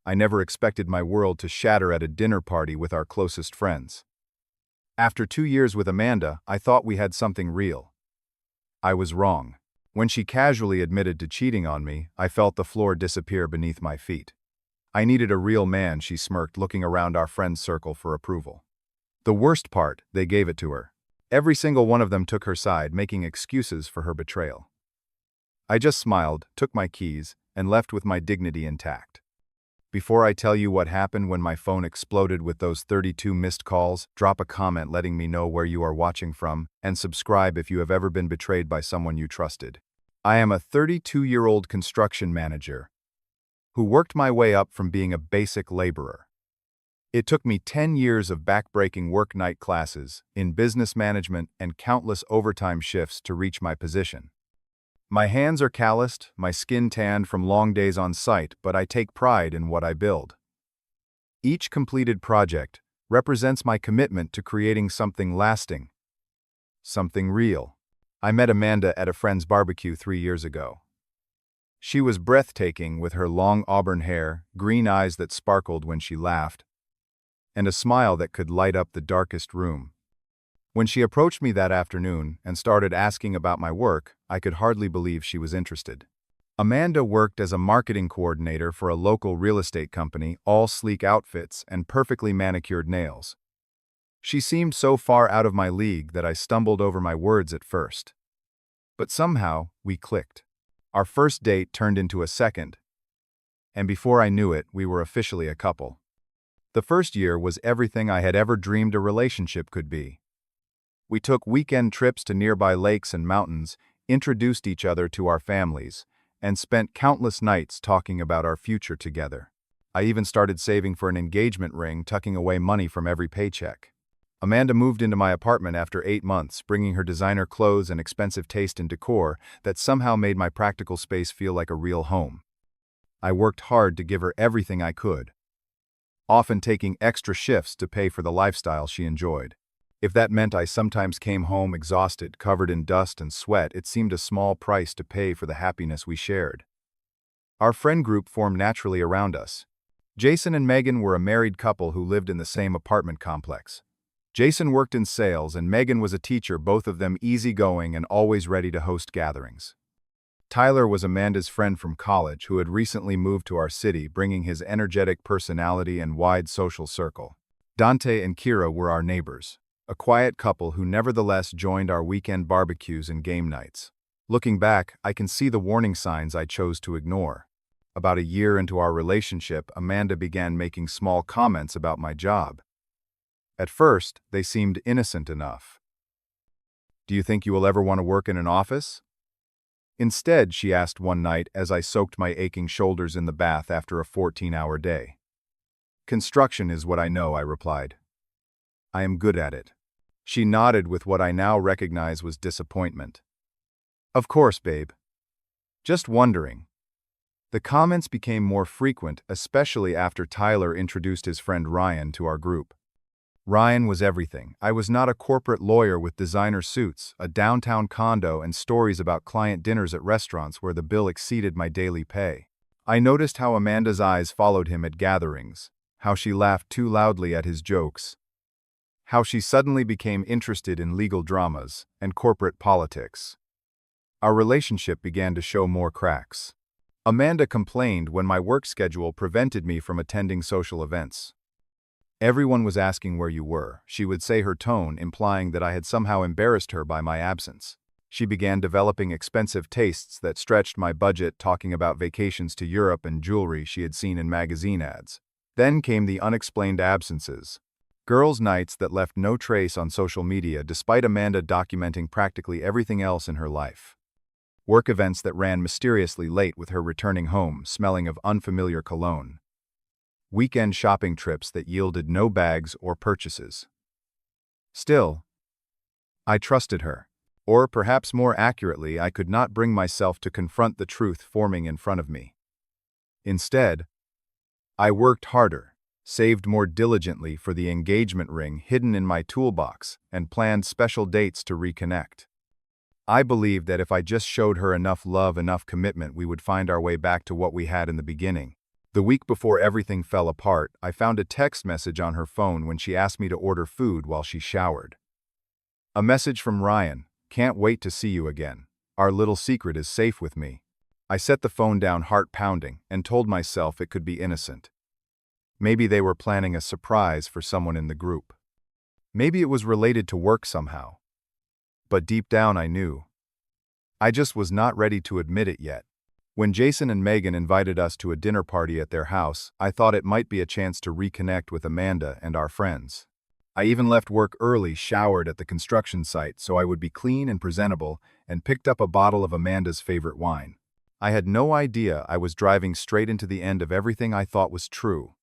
I never expected my world to shatter at a dinner party with our closest friends. After 2 years with Amanda, I thought we had something real. I was wrong. When she casually admitted to cheating on me, I felt the floor disappear beneath my feet. I needed a real man, she smirked, looking around our friend's circle for approval. The worst part, they gave it to her. Every single one of them took her side, making excuses for her betrayal. I just smiled, took my keys, and left with my dignity intact. Before I tell you what happened when my phone exploded with those 32 missed calls, drop a comment letting me know where you are watching from, and subscribe if you have ever been betrayed by someone you trusted. I am a 32-year-old construction manager who worked my way up from being a basic laborer. It took me 10 years of back-breaking work night classes in business management and countless overtime shifts to reach my position. My hands are calloused, my skin tanned from long days on site, but I take pride in what I build. Each completed project represents my commitment to creating something lasting, something real. I met Amanda at a friend's barbecue 3 years ago. She was breathtaking with her long auburn hair, green eyes that sparkled when she laughed, and a smile that could light up the darkest room. When she approached me that afternoon and started asking about my work, I could hardly believe she was interested. Amanda worked as a marketing coordinator for a local real estate company, all sleek outfits and perfectly manicured nails. She seemed so far out of my league that I stumbled over my words at first. But somehow, we clicked. Our first date turned into a second, and before I knew it, we were officially a couple. The first year was everything I had ever dreamed a relationship could be. We took weekend trips to nearby lakes and mountains, introduced each other to our families, and spent countless nights talking about our future together. I even started saving for an engagement ring, tucking away money from every paycheck. Amanda moved into my apartment after 8 months, bringing her designer clothes and expensive taste in decor that somehow made my practical space feel like a real home. I worked hard to give her everything I could, often taking extra shifts to pay for the lifestyle she enjoyed. If that meant I sometimes came home exhausted, covered in dust and sweat, it seemed a small price to pay for the happiness we shared. Our friend group formed naturally around us. Jason and Megan were a married couple who lived in the same apartment complex. Jason worked in sales and Megan was a teacher, both of them easygoing and always ready to host gatherings. Tyler was Amanda's friend from college who had recently moved to our city, bringing his energetic personality and wide social circle. Dante and Kira were our neighbors, a quiet couple who nevertheless joined our weekend barbecues and game nights. Looking back, I can see the warning signs I chose to ignore. About a year into our relationship, Amanda began making small comments about my job. At first, they seemed innocent enough. "Do you think you will ever want to work in an office?" Instead, she asked one night as I soaked my aching shoulders in the bath after a 14-hour day. "Construction is what I know," I replied. "I am good at it." She nodded with what I now recognize was disappointment. "Of course, babe. Just wondering." The comments became more frequent, especially after Tyler introduced his friend Ryan to our group. Ryan was everything. I was not a corporate lawyer with designer suits, a downtown condo, and stories about client dinners at restaurants where the bill exceeded my daily pay. I noticed how Amanda's eyes followed him at gatherings, how she laughed too loudly at his jokes, how she suddenly became interested in legal dramas and corporate politics. Our relationship began to show more cracks. Amanda complained when my work schedule prevented me from attending social events. "Everyone was asking where you were," she would say, her tone implying that I had somehow embarrassed her by my absence. She began developing expensive tastes that stretched my budget, talking about vacations to Europe and jewelry she had seen in magazine ads. Then came the unexplained absences. Girls' nights that left no trace on social media despite Amanda documenting practically everything else in her life. Work events that ran mysteriously late with her returning home, smelling of unfamiliar cologne. Weekend shopping trips that yielded no bags or purchases. Still, I trusted her. Or perhaps more accurately, I could not bring myself to confront the truth forming in front of me. Instead, I worked harder, saved more diligently for the engagement ring hidden in my toolbox, and planned special dates to reconnect. I believed that if I just showed her enough love, enough commitment, we would find our way back to what we had in the beginning. The week before everything fell apart, I found a text message on her phone when she asked me to order food while she showered. A message from Ryan: "Can't wait to see you again. Our little secret is safe with me." I set the phone down, heart pounding, and told myself it could be innocent. Maybe they were planning a surprise for someone in the group. Maybe it was related to work somehow. But deep down I knew. I just was not ready to admit it yet. When Jason and Megan invited us to a dinner party at their house, I thought it might be a chance to reconnect with Amanda and our friends. I even left work early, showered at the construction site so I would be clean and presentable, and picked up a bottle of Amanda's favorite wine. I had no idea I was driving straight into the end of everything I thought was true.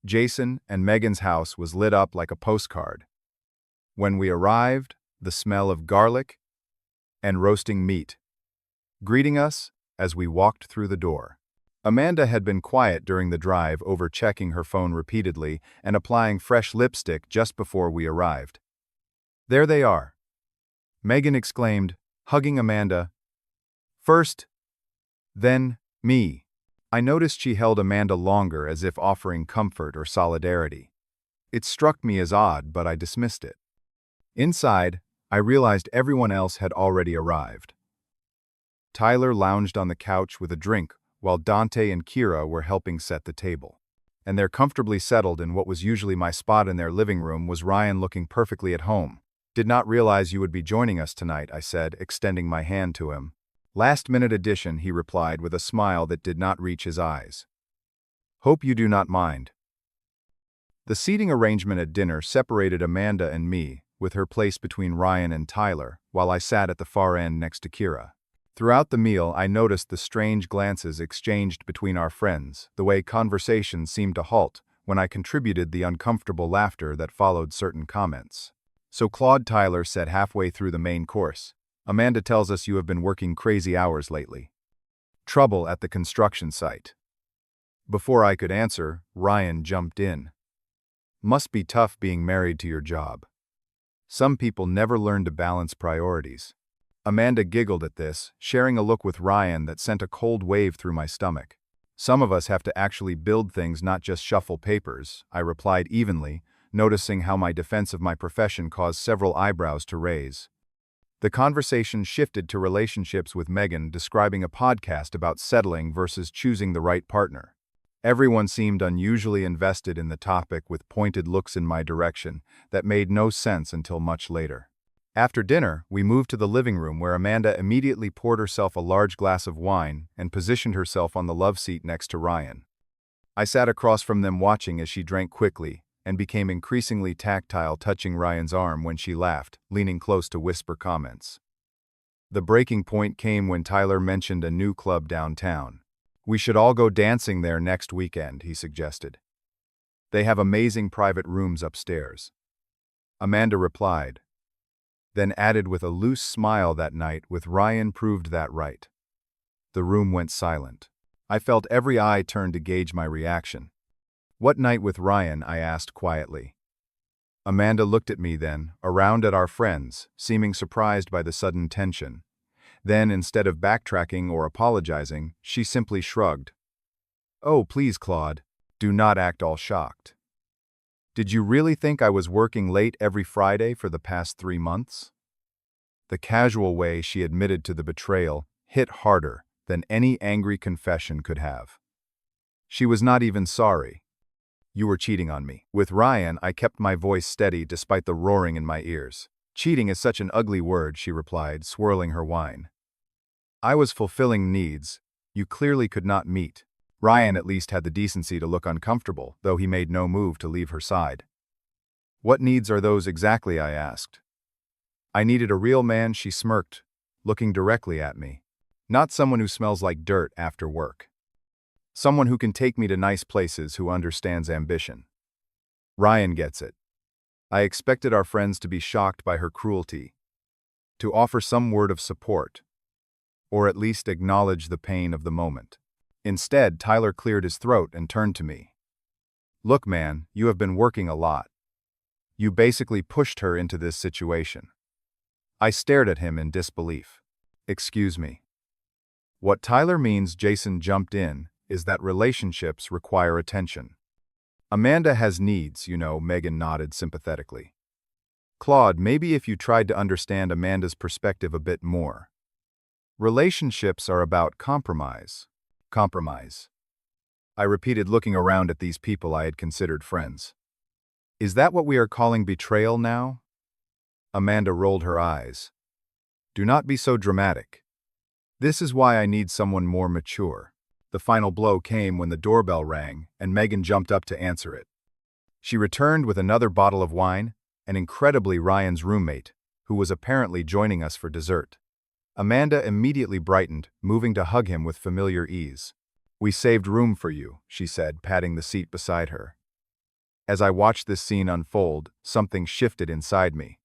Jason and Megan's house was lit up like a postcard. When we arrived, the smell of garlic and roasting meat greeting us as we walked through the door. Amanda had been quiet during the drive, over checking her phone repeatedly and applying fresh lipstick just before we arrived. "There they are," Megan exclaimed, hugging Amanda. "First, then me." I noticed she held Amanda longer, as if offering comfort or solidarity. It struck me as odd, but I dismissed it. Inside, I realized everyone else had already arrived. Tyler lounged on the couch with a drink, while Dante and Kira were helping set the table. And there, comfortably settled in what was usually my spot in their living room, was Ryan, looking perfectly at home. "Did not realize you would be joining us tonight," I said, extending my hand to him. "Last-minute addition," he replied with a smile that did not reach his eyes. "Hope you do not mind." The seating arrangement at dinner separated Amanda and me, with her place between Ryan and Tyler, while I sat at the far end next to Kira. Throughout the meal, I noticed the strange glances exchanged between our friends, the way conversation seemed to halt when I contributed the uncomfortable laughter that followed certain comments. "So Claude," Tyler said halfway through the main course, "Amanda tells us you have been working crazy hours lately. Trouble at the construction site." Before I could answer, Ryan jumped in. "Must be tough being married to your job. Some people never learn to balance priorities." Amanda giggled at this, sharing a look with Ryan that sent a cold wave through my stomach. "Some of us have to actually build things, not just shuffle papers," I replied evenly, noticing how my defense of my profession caused several eyebrows to raise. The conversation shifted to relationships, with Megan describing a podcast about settling versus choosing the right partner. Everyone seemed unusually invested in the topic, with pointed looks in my direction that made no sense until much later. After dinner, we moved to the living room, where Amanda immediately poured herself a large glass of wine and positioned herself on the love seat next to Ryan. I sat across from them, watching as she drank quickly and became increasingly tactile, touching Ryan's arm when she laughed, leaning close to whisper comments. The breaking point came when Tyler mentioned a new club downtown. "We should all go dancing there next weekend," he suggested. "They have amazing private rooms upstairs." Amanda replied, then added with a loose smile, "That night with Ryan proved that right." The room went silent. I felt every eye turn to gauge my reaction. "What night with Ryan?" I asked quietly. Amanda looked at me, then around at our friends, seeming surprised by the sudden tension. Then, instead of backtracking or apologizing, she simply shrugged. "Oh, please, Claude, do not act all shocked. Did you really think I was working late every Friday for the past 3 months?" The casual way she admitted to the betrayal hit harder than any angry confession could have. She was not even sorry. "You were cheating on me." With Ryan, I kept my voice steady despite the roaring in my ears. "Cheating is such an ugly word," she replied, swirling her wine. "I was fulfilling needs you clearly could not meet." Ryan at least had the decency to look uncomfortable, though he made no move to leave her side. "What needs are those exactly?" I asked. "I needed a real man," she smirked, looking directly at me. "Not someone who smells like dirt after work. Someone who can take me to nice places, who understands ambition." Ryan gets it. I expected our friends to be shocked by her cruelty, to offer some word of support, or at least acknowledge the pain of the moment. Instead, Tyler cleared his throat and turned to me. "Look, man, you have been working a lot. You basically pushed her into this situation." I stared at him in disbelief. "Excuse me." "What Tyler means," Jason jumped in, is that relationships require attention. Amanda has needs, Megan nodded sympathetically. Claude, maybe if you tried to understand Amanda's perspective a bit more. Relationships are about compromise. Compromise. I repeated, looking around at these people I had considered friends. Is that what we are calling betrayal now? Amanda rolled her eyes. Do not be so dramatic. This is why I need someone more mature. The final blow came when the doorbell rang and Megan jumped up to answer it. She returned with another bottle of wine, and incredibly Ryan's roommate, who was apparently joining us for dessert. Amanda immediately brightened, moving to hug him with familiar ease. We saved room for you, she said, patting the seat beside her. As I watched this scene unfold, something shifted inside me.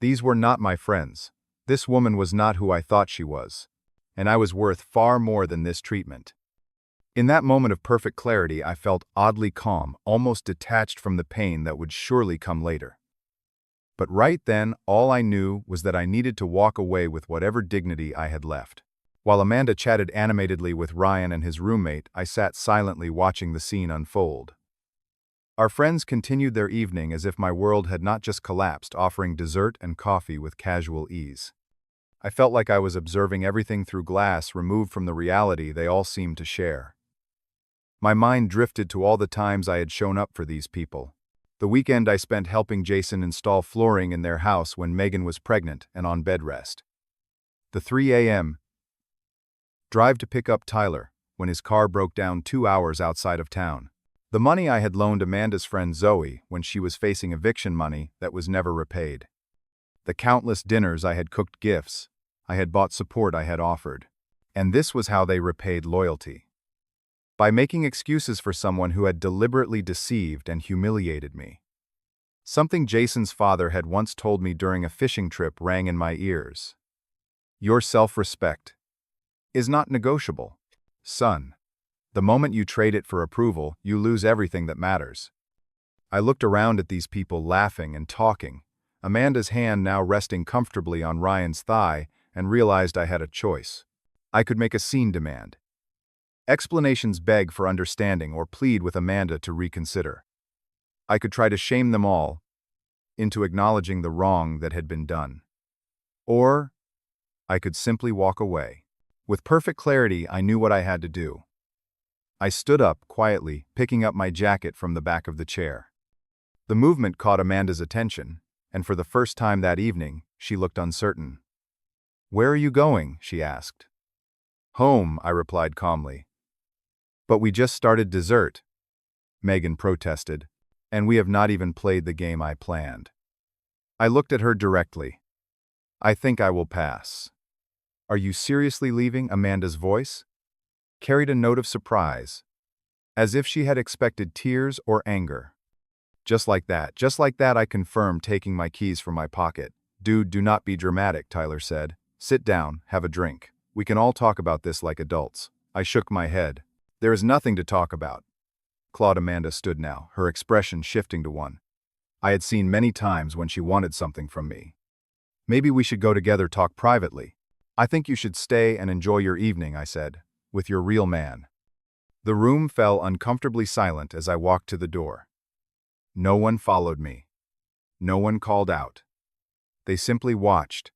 These were not my friends. This woman was not who I thought she was, and I was worth far more than this treatment. In that moment of perfect clarity, I felt oddly calm, almost detached from the pain that would surely come later. But right then, all I knew was that I needed to walk away with whatever dignity I had left. While Amanda chatted animatedly with Ryan and his roommate, I sat silently watching the scene unfold. Our friends continued their evening as if my world had not just collapsed, offering dessert and coffee with casual ease. I felt like I was observing everything through glass removed from the reality they all seemed to share. My mind drifted to all the times I had shown up for these people. The weekend I spent helping Jason install flooring in their house when Megan was pregnant and on bed rest. The 3 a.m. drive to pick up Tyler when his car broke down 2 hours outside of town. The money I had loaned Amanda's friend Zoe when she was facing eviction money that was never repaid. The countless dinners I had cooked, gifts I had bought, support I had offered. And this was how they repaid loyalty. By making excuses for someone who had deliberately deceived and humiliated me. Something Jason's father had once told me during a fishing trip rang in my ears. Your self-respect is not negotiable, son. The moment you trade it for approval, you lose everything that matters. I looked around at these people laughing and talking, Amanda's hand now resting comfortably on Ryan's thigh, and realized I had a choice. I could make a scene, demand explanations, beg for understanding, or plead with Amanda to reconsider. I could try to shame them all into acknowledging the wrong that had been done. Or I could simply walk away. With perfect clarity, I knew what I had to do. I stood up quietly, picking up my jacket from the back of the chair. The movement caught Amanda's attention, and for the first time that evening, she looked uncertain. Where are you going? She asked. Home, I replied calmly. But we just started dessert, Megan protested, and we have not even played the game I planned. I looked at her directly. I think I will pass. Are you seriously leaving? Amanda's voice carried a note of surprise, as if she had expected tears or anger. Just like that, I confirmed, taking my keys from my pocket. Dude, do not be dramatic, Tyler said. Sit down, have a drink. We can all talk about this like adults. I shook my head. There is nothing to talk about. Claude. Amanda stood now, her expression shifting to one I had seen many times when she wanted something from me. Maybe we should go together, talk privately. I think you should stay and enjoy your evening, I said, with your real man. The room fell uncomfortably silent as I walked to the door. No one followed me. No one called out. They simply watched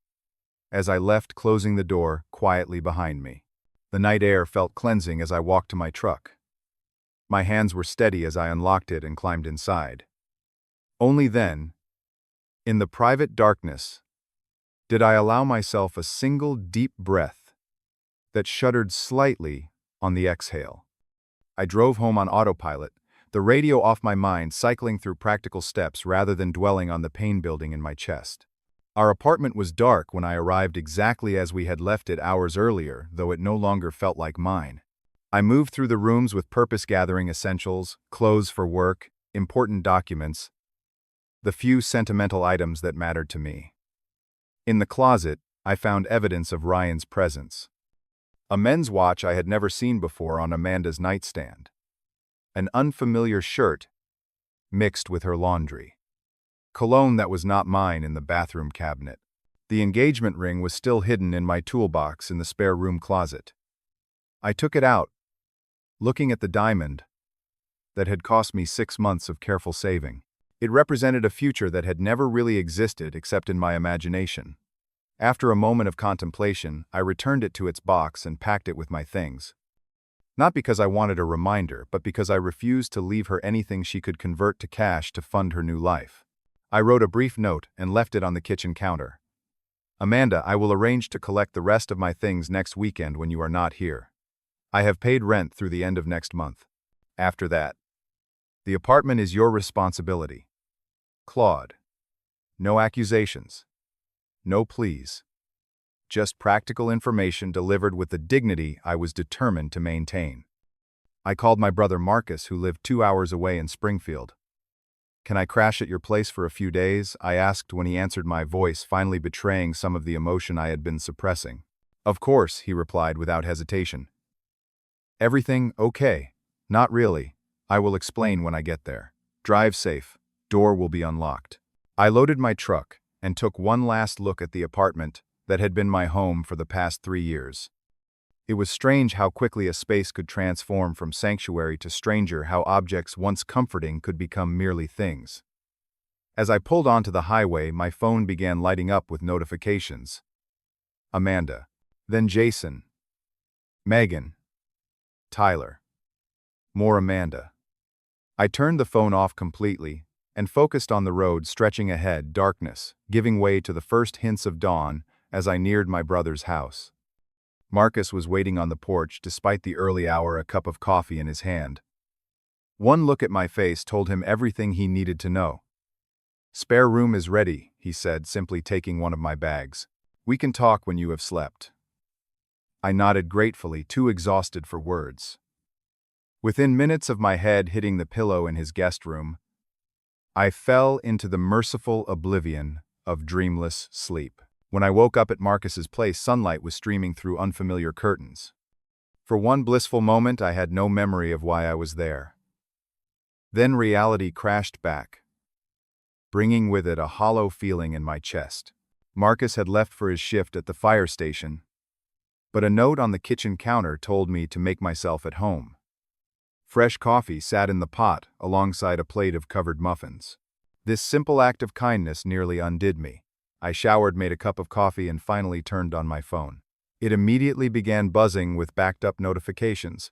as I left, closing the door quietly behind me. The night air felt cleansing as I walked to my truck. My hands were steady as I unlocked it and climbed inside. Only then, in the private darkness, did I allow myself a single deep breath that shuddered slightly on the exhale. I drove home on autopilot, the radio off my mind, cycling through practical steps rather than dwelling on the pain building in my chest. Our apartment was dark when I arrived, exactly as we had left it hours earlier, though it no longer felt like mine. I moved through the rooms with purpose, gathering essentials, clothes for work, important documents, the few sentimental items that mattered to me. In the closet, I found evidence of Ryan's presence. A men's watch I had never seen before on Amanda's nightstand. An unfamiliar shirt mixed with her laundry. Cologne that was not mine in the bathroom cabinet. The engagement ring was still hidden in my toolbox in the spare room closet. I took it out, looking at the diamond that had cost me 6 months of careful saving. It represented a future that had never really existed except in my imagination. After a moment of contemplation, I returned it to its box and packed it with my things. Not because I wanted a reminder, but because I refused to leave her anything she could convert to cash to fund her new life. I wrote a brief note and left it on the kitchen counter. Amanda, I will arrange to collect the rest of my things next weekend when you are not here. I have paid rent through the end of next month. After that, the apartment is your responsibility. Claude. No accusations. No pleas. Just practical information delivered with the dignity I was determined to maintain. I called my brother Marcus, who lived 2 hours away in Springfield. Can I crash at your place for a few days? I asked when he answered, my voice finally betraying some of the emotion I had been suppressing. Of course, he replied without hesitation. Everything okay? Not really. I will explain when I get there. Drive safe. Door will be unlocked. I loaded my truck and took one last look at the apartment that had been my home for the past 3 years. It was strange how quickly a space could transform from sanctuary to stranger, how objects once comforting could become merely things. As I pulled onto the highway, my phone began lighting up with notifications. Amanda. Then Jason. Megan. Tyler. More Amanda. I turned the phone off completely and focused on the road stretching ahead, darkness, giving way to the first hints of dawn as I neared my brother's house. Marcus was waiting on the porch despite the early hour, a cup of coffee in his hand. One look at my face told him everything he needed to know. Spare room is ready, he said, simply taking one of my bags. We can talk when you have slept. I nodded gratefully, too exhausted for words. Within minutes of my head hitting the pillow in his guest room, I fell into the merciful oblivion of dreamless sleep. When I woke up at Marcus's place, sunlight was streaming through unfamiliar curtains. For one blissful moment, I had no memory of why I was there. Then reality crashed back, bringing with it a hollow feeling in my chest. Marcus had left for his shift at the fire station, but a note on the kitchen counter told me to make myself at home. Fresh coffee sat in the pot alongside a plate of covered muffins. This simple act of kindness nearly undid me. I showered, made a cup of coffee, and finally turned on my phone. It immediately began buzzing with backed-up notifications.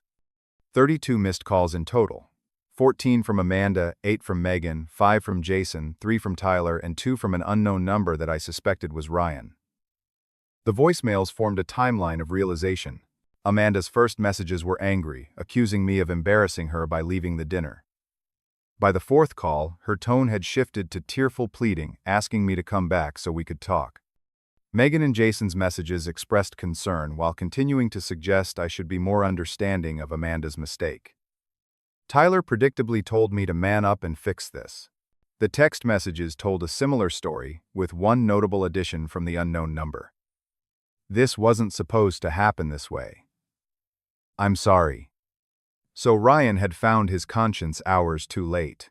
32 missed calls in total. 14 from Amanda, 8 from Megan, 5 from Jason, 3 from Tyler, and 2 from an unknown number that I suspected was Ryan. The voicemails formed a timeline of realization. Amanda's first messages were angry, accusing me of embarrassing her by leaving the dinner. By the fourth call, her tone had shifted to tearful pleading, asking me to come back so we could talk. Megan and Jason's messages expressed concern while continuing to suggest I should be more understanding of Amanda's mistake. Tyler predictably told me to man up and fix this. The text messages told a similar story, with one notable addition from the unknown number. This wasn't supposed to happen this way. I'm sorry. So Ryan had found his conscience hours too late.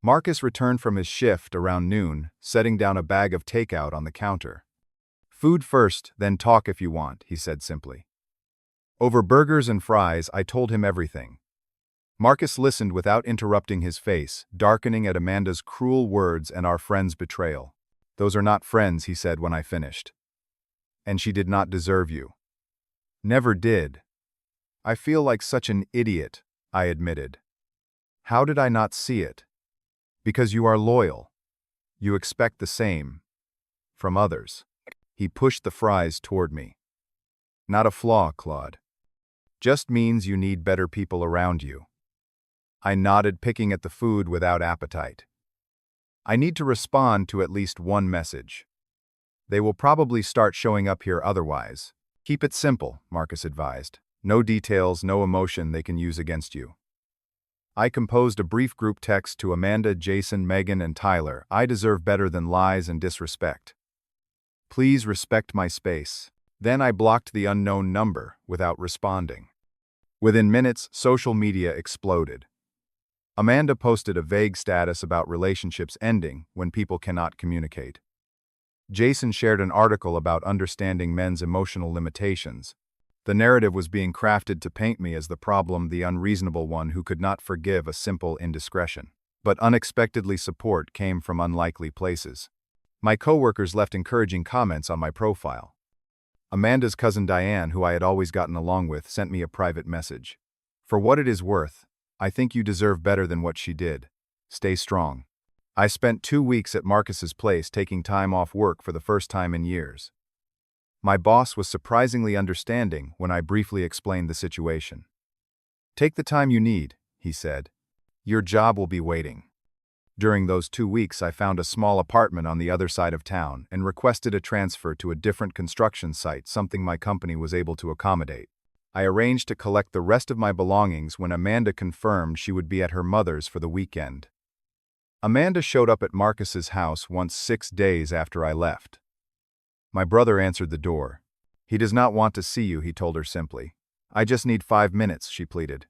Marcus returned from his shift around noon, setting down a bag of takeout on the counter. Food first, then talk if you want, he said simply. Over burgers and fries, I told him everything. Marcus listened without interrupting, his face darkening at Amanda's cruel words and our friend's betrayal. Those are not friends, he said when I finished. And she did not deserve you. Never did. I feel like such an idiot, I admitted. How did I not see it? Because you are loyal. You expect the same from others. He pushed the fries toward me. Not a flaw, Claude. Just means you need better people around you. I nodded, picking at the food without appetite. I need to respond to at least one message. They will probably start showing up here otherwise. Keep it simple, Marcus advised. No details, no emotion they can use against you. I composed a brief group text to Amanda, Jason, Megan, and Tyler. I deserve better than lies and disrespect. Please respect my space. Then I blocked the unknown number without responding. Within minutes, social media exploded. Amanda posted a vague status about relationships ending when people cannot communicate. Jason shared an article about understanding men's emotional limitations. The narrative was being crafted to paint me as the problem, the unreasonable one who could not forgive a simple indiscretion. But unexpectedly, support came from unlikely places. My coworkers left encouraging comments on my profile. Amanda's cousin Diane, who I had always gotten along with, sent me a private message. "For what it is worth, I think you deserve better than what she did. Stay strong." I spent 2 weeks at Marcus's place taking time off work for the first time in years. My boss was surprisingly understanding when I briefly explained the situation. "Take the time you need," he said. "Your job will be waiting." During those 2 weeks, I found a small apartment on the other side of town and requested a transfer to a different construction site, something my company was able to accommodate. I arranged to collect the rest of my belongings when Amanda confirmed she would be at her mother's for the weekend. Amanda showed up at Marcus's house once 6 days after I left. My brother answered the door. "He does not want to see you," he told her simply. "I just need 5 minutes," she pleaded.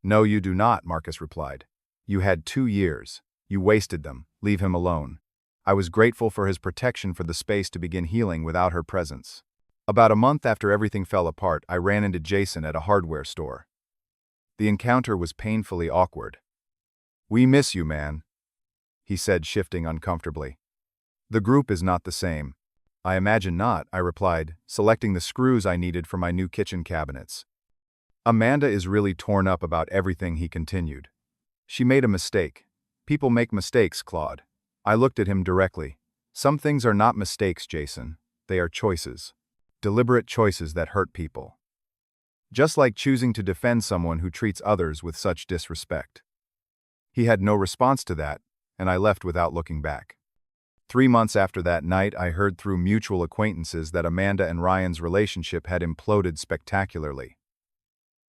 "No, you do not," Marcus replied. "You had 2 years. You wasted them. Leave him alone." I was grateful for his protection for the space to begin healing without her presence. About a month after everything fell apart, I ran into Jason at a hardware store. The encounter was painfully awkward. "We miss you, man," he said, shifting uncomfortably. "The group is not the same." "I imagine not," I replied, selecting the screws I needed for my new kitchen cabinets. "Amanda is really torn up about everything," he continued. "She made a mistake. People make mistakes, Claude." I looked at him directly. "Some things are not mistakes, Jason. They are choices. Deliberate choices that hurt people. Just like choosing to defend someone who treats others with such disrespect." He had no response to that, and I left without looking back. 3 months after that night, I heard through mutual acquaintances that Amanda and Ryan's relationship had imploded spectacularly.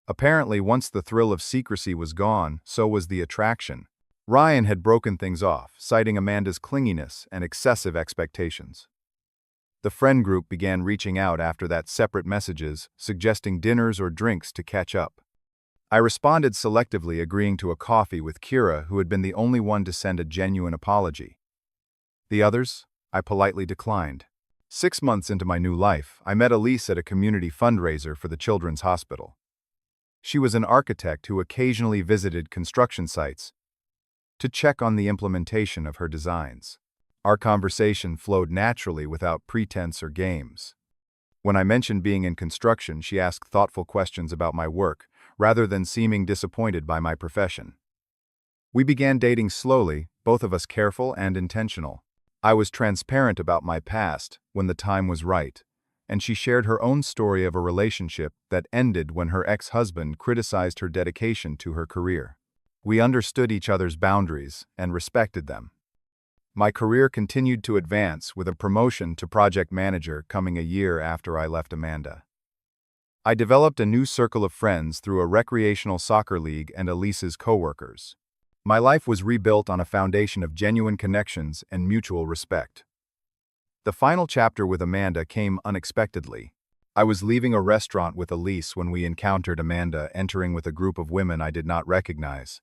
Apparently, once the thrill of secrecy was gone, so was the attraction. Ryan had broken things off, citing Amanda's clinginess and excessive expectations. The friend group began reaching out after that, separate messages, suggesting dinners or drinks to catch up. I responded selectively, agreeing to a coffee with Kira, who had been the only one to send a genuine apology. The others, I politely declined. 6 months into my new life, I met Elise at a community fundraiser for the Children's Hospital. She was an architect who occasionally visited construction sites to check on the implementation of her designs. Our conversation flowed naturally without pretense or games. When I mentioned being in construction, she asked thoughtful questions about my work, rather than seeming disappointed by my profession. We began dating slowly, both of us careful and intentional. I was transparent about my past when the time was right, and she shared her own story of a relationship that ended when her ex-husband criticized her dedication to her career. We understood each other's boundaries and respected them. My career continued to advance, with a promotion to project manager coming a year after I left Amanda. I developed a new circle of friends through a recreational soccer league and Elise's coworkers. My life was rebuilt on a foundation of genuine connections and mutual respect. The final chapter with Amanda came unexpectedly. I was leaving a restaurant with Elise when we encountered Amanda entering with a group of women I did not recognize.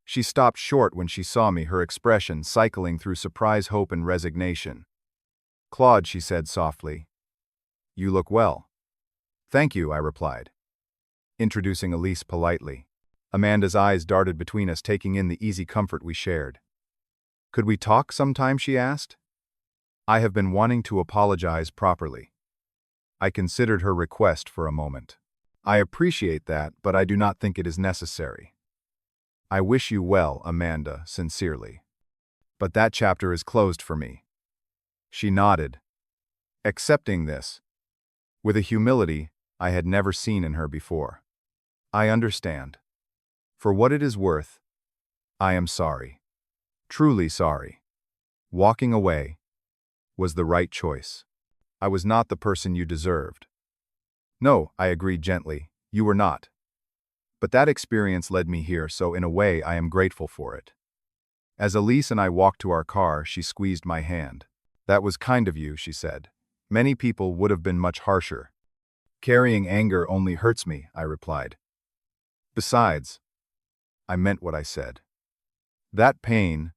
She stopped short when she saw me, her expression cycling through surprise, hope, and resignation. "Claude," she said softly. "You look well." "Thank you," I replied, introducing Elise politely. Amanda's eyes darted between us, taking in the easy comfort we shared. "Could we talk sometime?" she asked. I have been wanting to apologize properly. I considered her request for a moment. "I appreciate that, but I do not think it is necessary. I wish you well, Amanda, sincerely. But that chapter is closed for me." She nodded, accepting this, with a humility I had never seen in her before. "I understand. For what it is worth, I am sorry. Truly sorry. Walking away was the right choice. I was not the person you deserved." "No," I agreed gently, "you were not. But that experience led me here, so in a way I am grateful for it." As Elise and I walked to our car, she squeezed my hand. "That was kind of you," she said. "Many people would have been much harsher." "Carrying anger only hurts me," I replied. "Besides, I meant what I said. That pain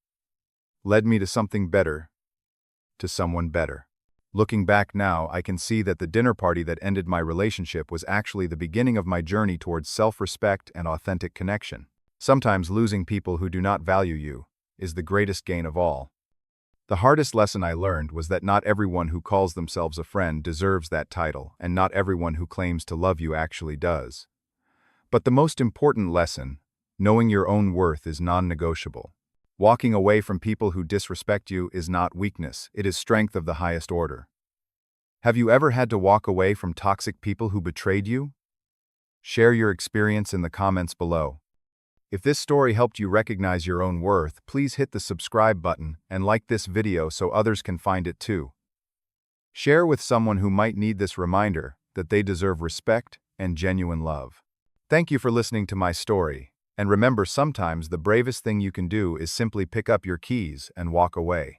led me to something better, to someone better." Looking back now, I can see that the dinner party that ended my relationship was actually the beginning of my journey towards self-respect and authentic connection. Sometimes losing people who do not value you is the greatest gain of all. The hardest lesson I learned was that not everyone who calls themselves a friend deserves that title, and not everyone who claims to love you actually does. But the most important lesson, knowing your own worth, is non-negotiable. Walking away from people who disrespect you is not weakness, it is strength of the highest order. Have you ever had to walk away from toxic people who betrayed you? Share your experience in the comments below. If this story helped you recognize your own worth, please hit the subscribe button and like this video so others can find it too. Share with someone who might need this reminder that they deserve respect and genuine love. Thank you for listening to my story, and remember, sometimes the bravest thing you can do is simply pick up your keys and walk away.